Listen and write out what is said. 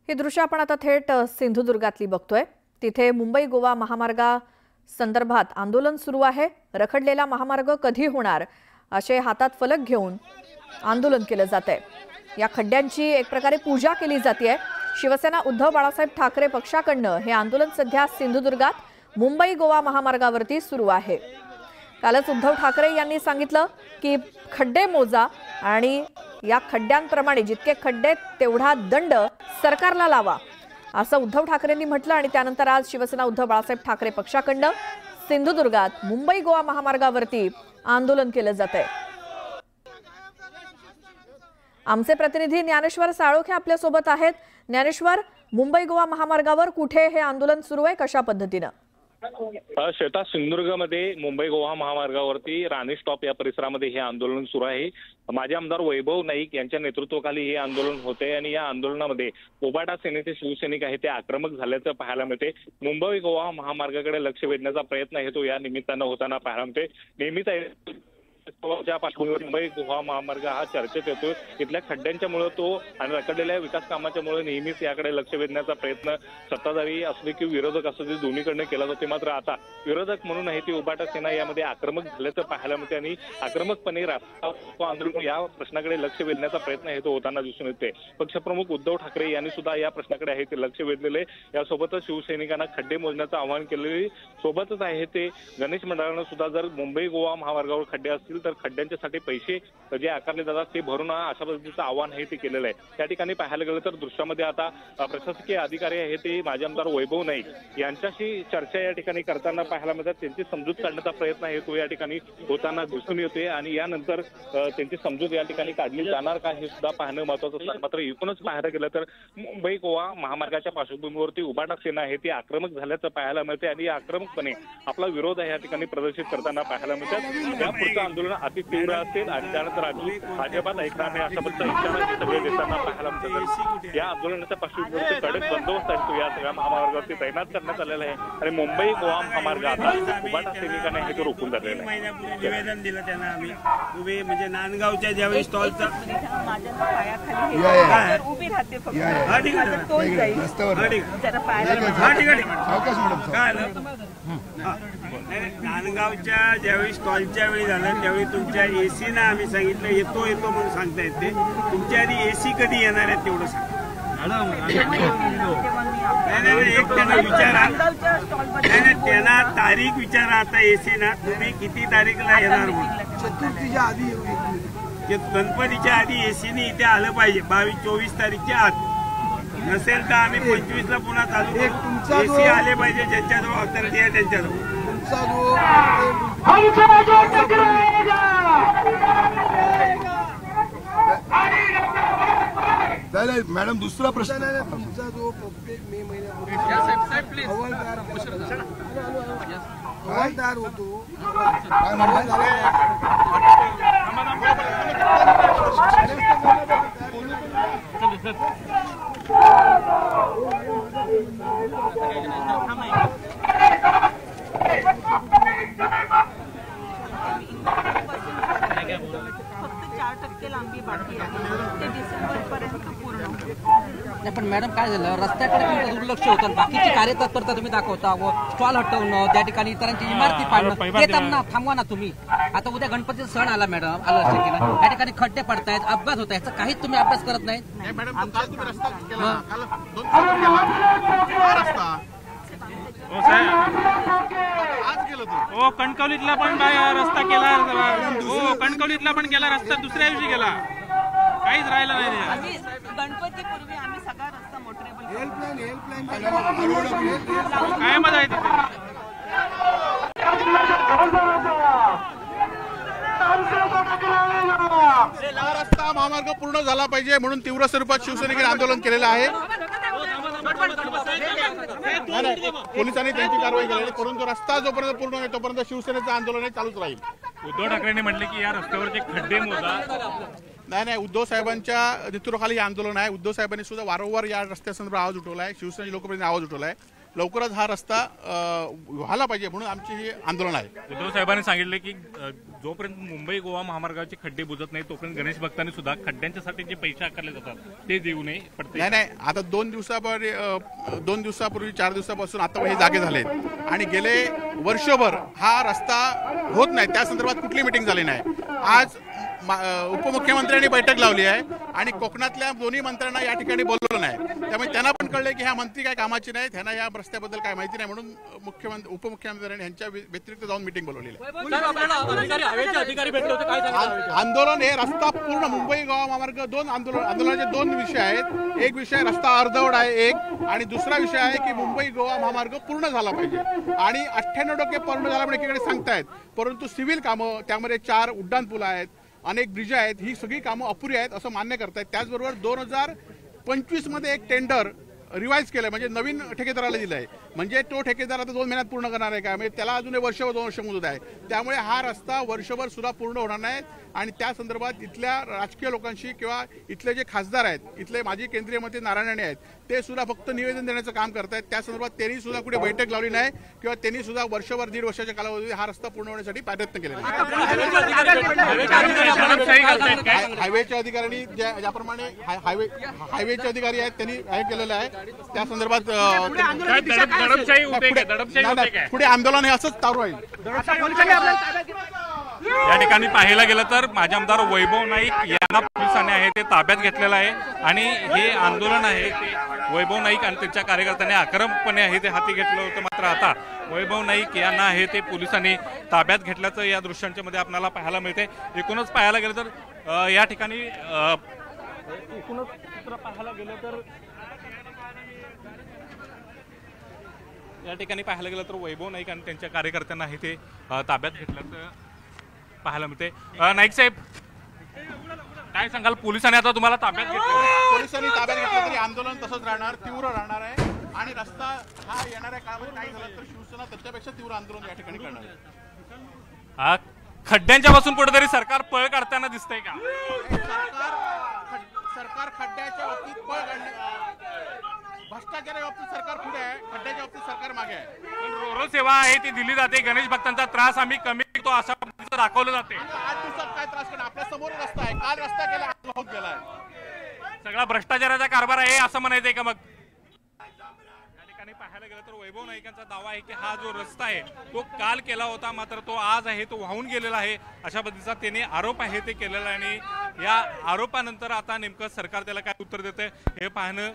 ही दृश्य आपण आता थेट सिंधुदुर्गातली बघतोय। तिथे मुंबई गोवा महामार्गा संदर्भात आंदोलन सुरू आहे। रखडलेला महामार्ग कधी होणार असे हातात फलक घेऊन आंदोलन केलं जातंय। या खड्ड्यांची एक प्रकारे पूजा केली जाते। शिवसेना उद्धव बाळासाहेब ठाकरे पक्षाकडनं हे आंदोलन सध्या सिंधुदुर्गात मुंबई गोवा महामार्गावरती सुरू आहे। कालच उद्धव ठाकरे यांनी सांगितलं की खड्डे मोजा आणि या खड्ड्यांप्रमाणे जितके खड्डे तेवढा दंड सरकारला लावा असं उद्धव ठाकरेंनी म्हटलं। आणि त्यानंतर आज शिवसेना उद्धव बाळासाहेब ठाकरे पक्षाकडनं सिंधुदुर्गात मुंबई गोवा महामार्गावरती आंदोलन केलं जातंय। आमचे प्रतिनिधी ज्ञानेश्वर साळोखे आपल्या सोबत आहेत। ज्ञानेश्वर, मुंबई गोवा महामार्गावर कुठे हे आंदोलन सुरू आहे, कशा पद्धतीने? श्वेता, सिंधुदुर्गमध्ये मुंबई गोवा महामार्गावरती राणी स्टॉप या परिसरामध्ये हे आंदोलन सुरू आहे। माजी आमदार वैभव नाईक यांच्या नेतृत्वाखाली हे आंदोलन होते आणि या आंदोलनामध्ये उबाटा सेनेचे शिवसैनिक आहे ते आक्रमक झाल्याचं पाहायला मिळते। मुंबई गोवा महामार्गाकडे लक्ष वेधण्याचा प्रयत्न आहे तो या निमित्तानं होताना पाहायला मिळते। नेहमीच च्या पार्श्वभूमीवर मुंबई गोवा महामार्ग हा चर्चेत येतोय। इथल्या खड्ड्यांच्यामुळे तो आणि रखडलेल्या विकास कामाच्यामुळे नेहमीच याकडे लक्ष वेधण्याचा प्रयत्न सत्ताधारी असले की विरोधक असले दोन्हीकडनं केला जातो। मात्र आता विरोधक म्हणून आहे ती उबाटा सेना यामध्ये आक्रमक झाल्याचं पाहायला मिळते आणि आक्रमकपणे रास्ता आंदोलन या प्रश्नाकडे लक्ष वेधण्याचा प्रयत्न आहे तो होताना दिसून येते। पक्षप्रमुख उद्धव ठाकरे यांनी सुद्धा या प्रश्नाकडे आहे ते लक्ष वेधलेले। यासोबतच शिवसैनिकांना खड्डे मोजण्याचं आवाहन केलेले सोबतच आहे ते गणेश मंडळानं सुद्धा जर मुंबई गोवा महामार्गावर खड्डे असतील तर खड्ड्यांच्यासाठी पैसे जे आकारले जातात ते भरून अशा पद्धतीचं आवाहन आहे ते केलेलं आहे। त्या ठिकाणी पाहायला गेलं तर दृश्यामध्ये आता प्रशासकीय अधिकारी आहे ते माजी आमदार वैभव नाईक यांच्याशी चर्चा या ठिकाणी करताना पाहायला मिळतात। त्यांची समजूत काढण्याचा प्रयत्न आहे तो या ठिकाणी होताना दिसून येते आणि यानंतर त्यांची समजूत या ठिकाणी काढली जाणार का हे सुद्धा पाहणं महत्त्वाचं असतं। मात्र एकूणच पाहायला गेलं तर मुंबई गोवा महामार्गाच्या पार्श्वभूमीवरती उबाटा सेना आहे ती आक्रमक झाल्याचं पाहायला मिळते आणि आक्रमकपणे आपला विरोध आहे या ठिकाणी प्रदर्शित करताना पाहायला मिळतात। या पुढचं आंदोलन अति तीव्र असेल आणि त्यानंतर अजिबात ऐकणार नाही अशा पद्धतीचा इशारा सगळे देताना पाहायला मिळतात। या आंदोलनाच्या पार्श्वभूमीवरती कडक बंदोबस्त आहे तो या सगळ्या महामार्गावरती तैनात करण्यात आलेला आहे आणि मुंबई गोवा महामार्ग आता उबाटा सैनिकांना हे रोखून धरलेलं आहे। निवेदन दिलं त्यांना आम्ही उभे म्हणजे नांदगावच्या ज्यावेळी स्टॉलचा नांदगावच्या ज्यावेळी स्टॉलच्या वेळी झालं त्यावेळी तुमच्या एसी ना आम्ही सांगितलं येतो म्हणून सांगता येते। तुमच्या आधी एसी कधी येणार आहे तेवढं सांगा। नाही एक त्यांना विचारा, नाही त्यांना तारीख विचारा आता एसी ना तुम्ही किती तारीखला येणार म्हणून। चतुर्थीच्या आधी गणपतीच्या आधी एसीने इथे आलं पाहिजे 22-24 तारीखच्या आत। नसेल तर आम्ही 25 ला पुन्हा चालू एसी आले पाहिजे ज्यांच्याजवळ ऑथॉरिटी आहे त्यांच्याजवळ। मॅडम दुसरा प्रश्न आहे तुमचा जो प्रत्येक मे महिन्यापूर्वी हवालदार होतो पण मॅडम काय झालं, रस्त्याकडे दुर्लक्ष होतं, बाकीची कार्यतत्परता तुम्ही दाखवता, स्टॉल हटवणं, त्या ठिकाणी इतरांची इमारती पाडणं, हे त्यांना थांबवा ना तुम्ही। आता उद्या गणपतीचा सण आला मॅडम, आलं असेल की नाही, त्या ठिकाणी खड्डे पडतायत, अपघात होत आहेत, याचा काहीच तुम्ही अभ्यास करत नाही। कणकवलीतला पण रस्ता केला, कणकवलीतला पण केला रस्ता, दुसऱ्या दिवशी गेला, काहीच राहिलं नाही। गणपतीपूर्वी आम्ही सगळा रस्ता मोटरेबल काय मजा आहे तिथे। रस्ता महामार्ग पूर्ण झाला पाहिजे म्हणून तीव्र स्वरूपात शिवसैनिकांनी आंदोलन केलेलं आहे। पोलिसांनी त्यांची कारवाई केली, परंतु रस्ता जोपर्यंत पूर्ण नाही तोपर्यंत शिवसेनेचं आंदोलन चालूच राहील। उद्धव ठाकरेंनी म्हटले की या रस्त्यावरचे खड्डे मोजा। नाही, उद्धव साहेबांच्या नेतृत्वाखाली आंदोलन आहे। उद्धव साहेबांनी सुद्धा वारंवार या रस्त्यासंदर्भात आवाज उठवला आहे, शिवसेना लोकप्रतिनिधी आवाज उठवला आहे। लवकरच हा रस्ता व्हायला पाहिजे म्हणून आमची ही आंदोलन आहे. उद्धव साहेबांनी सांगितले की जोपर्यंत मुंबई गोवा महामार्गाचे खड्डे बुजत नाही तोपर्यंत गणेश भक्तांनी सुद्धा खड्ड्यांच्यासाठी जे पैसे आकारले जातात ते देऊ नये. नाही आता 2 दिवसापूर्वी 4 दिवसापासून आता हे जागे झालेत आणि गेले वर्षभर हा रस्ता होत नाही. त्या संदर्भात कुठली मिटिंग झाली नाही. आज उपमुख्यमंत्र्यांनी बैठक लावली आहे आणि कोकणातल्या दोन्ही मंत्र्यांना या ठिकाणी बोलवलं नाही. त्यामुळे त्यांना पण कळले की ह्या मंत्री काय कामाची नाहीत, त्यांना या रस्त्याबद्दल काय माहिती नाही म्हणून उपमुख्यमंत्र्यांनी यांच्या व्यतिरिक्त जाऊन मिटिंग बोलवलेली आहे. आंदोलन हे रस्ता पूर्ण मुंबई गोवा महामार्ग आंदोलनाचे 2 विषय आहेत. एक विषय रस्ता अर्धवट आहे आणि दुसरा विषय आहे की मुंबई गोवा महामार्ग पूर्ण झाला पाहिजे आणि 98% पूर्ण झाला म्हणजे एकीकडे सांगतायत, परंतु सिव्हिल कामं त्यामध्ये 4 उड्डाणपूल आहेत, अनेक ब्रिज आहेत, ही सगळी कामं अपुरी आहेत असं मान्य करतायत. त्याचबरोबर 2025 मध्ये एक टेंडर रिवाइज केलं म्हणजे नवीन ठेकेदाराला दिलं आहे. म्हणजे तो ठेकेदार आता 2 महिन्यात पूर्ण करणार आहे का, म्हणजे त्याला अजून वर्ष व 2 वर्ष मुदत आहे. त्यामुळे हा रस्ता वर्षभर सुद्धा पूर्ण होणार नाही आणि त्या संदर्भात इथल्या राजकीय लोकांशी किंवा इथले जे खासदार आहेत, इथले माजी केंद्रीय मंत्री नारायण राणे आहेत, ते सुद्धा फक्त निवेदन देण्याचं काम करतायत. त्या संदर्भात त्यांनी सुद्धा कुठे बैठक लावली नाही किंवा त्यांनी सुद्धा वर्षभर 1.5 वर्षाच्या कालावधीत हा रस्ता पूर्ण होण्यासाठी प्रयत्न केले नाही. हायवेच्या अधिकाऱ्यांनी ज्याप्रमाणे हायवेचे अधिकारी आहेत त्यांनी हे केलेलं आहे. त्या संदर्भात पुढे आंदोलन हे असंच चालू राहील. या ठिकाणी पाहायला गेलं तर माजी आमदार वैभव नाईक यांना पोलिसांनी आहे ते ताब्यात घेतलेलं आहे आणि हे आंदोलन आहे ते वैभव नाईक आणि त्यांच्या कार्यकर्त्यांनी आक्रमकपणे आहे ते हाती घेतलं होतं. मात्र आता वैभव नाईक यांना आहे ते पोलिसांनी ताब्यात घेतल्याचं या दृश्यांच्या मध्ये आपल्याला पाहायला मिळते. एकूणच पाहायला गेलं तर या ठिकाणी एकूणच चित्र पाहायला गेलं तर या ठिकाणी पाहायला गेलं तर वैभव नाईक आणि त्यांच्या कार्यकर्त्यांना आहे ते ताब्यात घेतल्याचं पाहायला मिळते. नाईक साहेब काय सांगाल, पोलिसांनी आता तुम्हाला ताब्यात घेतलं? पोलिसांनी ताब्यात घेतलं तरी आंदोलन तसंच राहणार, तीव्र राहणार आहे आणि रस्ता हा येणाऱ्या काळामध्ये नाही झाला तर शिवसेना त्याच्यापेक्षा तीव्र आंदोलन या ठिकाणी करणार आहे. खड्ड्यांच्या पासून कुठेतरी सरकार पळ काढताना दिसतंय का? सरकार खड्ड्याच्या बाबतीत पळ भ्रष्टाचाराच्या बाबतीत सरकार पुढे आहे, खड्ड्याच्या बाबतीत सरकार मागे आहे. पण रोरो सेवा आहे ती दिली जाते, गणेश भक्तांचा त्रास आम्ही कमी करतो अशा पद्धतीचं दाखवलं जाते. 8 दिवसात काय त्रास करणार, आपल्या समोर रस्ता आहे, काल रस्ता गेला आज होत गेलाय. सगळा भ्रष्टाचाराचा कारभार आहे असं म्हणायचंय का? मग या ठिकाणी पाहायला गेलं तर वैभव नाईकांचा दावा आहे की हा जो रस्ता आहे तो काल केला होता मात्र तो आज आहे तो वाहून गेलेला आहे अशा पद्धतीचा त्यांनी आरोप आहे ते केलेला आहे आणि या आरोपानंतर आता नेमकं सरकार त्याला काय उत्तर देतंय हे पाहणं